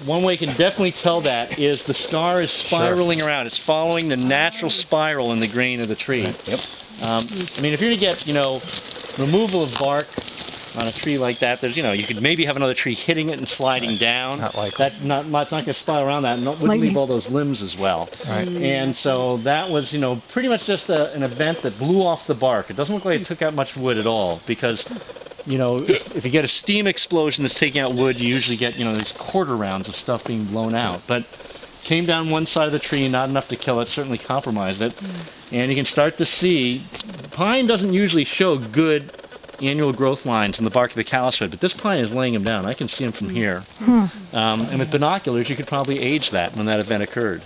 one way you can definitely tell that is the star is spiraling around. It's following the natural spiral in the grain of the tree. Yep. I mean, if you're going to get, removal of bark on a tree like that, there's, you could maybe have another tree hitting it and sliding down. Not likely. It's not going to spiral around that, and wouldn't leave all those limbs as well. Right. And so that was, pretty much just an event that blew off the bark. It doesn't look like it took out much wood at all, because, if you get a steam explosion that's taking out wood, you usually get, these quarter rounds of stuff being blown out. But came down one side of the tree, not enough to kill it, certainly compromised it. And you can start to see, pine doesn't usually show good annual growth lines in the bark of the callus wood, but this pine is laying them down. I can see them from here. And with binoculars, you could probably age that when that event occurred.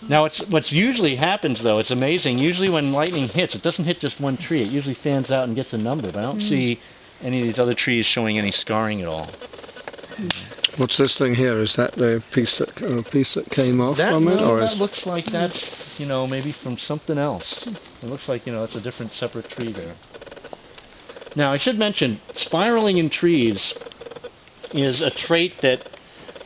Now, what's usually happens, though, it's amazing. Usually when lightning hits, it doesn't hit just one tree. It usually fans out and gets a number, but I don't see any of these other trees showing any scarring at all. What's this thing here? Is that the piece that came off from it? Or that looks like that's, maybe from something else. It looks like, it's a different, separate tree there. Now, I should mention, spiraling in trees is a trait that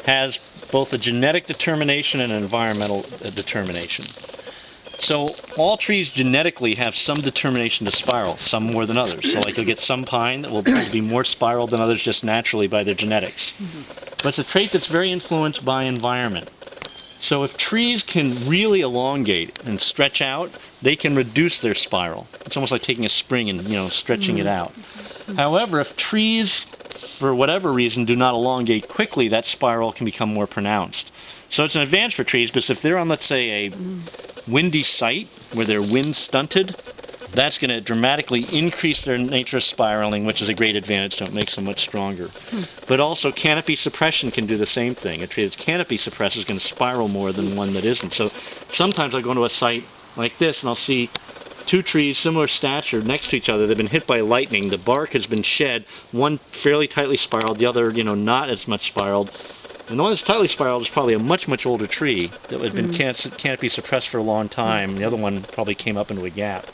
has both a genetic determination and an environmental determination. So all trees genetically have some determination to spiral, some more than others. So like you'll get some pine that will be more spiraled than others just naturally by their genetics. But it's a trait that's very influenced by environment. So if trees can really elongate and stretch out, they can reduce their spiral. It's almost like taking a spring and, stretching it out. However, if trees, for whatever reason, do not elongate quickly, that spiral can become more pronounced. So it's an advantage for trees, because if they're on, let's say, a windy site where they're wind stunted, that's going to dramatically increase their nature of spiraling, which is a great advantage. Don't make them much stronger. But also canopy suppression can do the same thing. A tree that's canopy suppressed is going to spiral more than one that isn't. So sometimes I'll go to a site like this and I'll see two trees similar stature next to each other. They've been hit by lightning. The bark has been shed. One fairly tightly spiraled, the other, not as much spiraled. And the one that's tightly spiraled is probably a much, much older tree that had been canopy suppressed for a long time. The other one probably came up into a gap.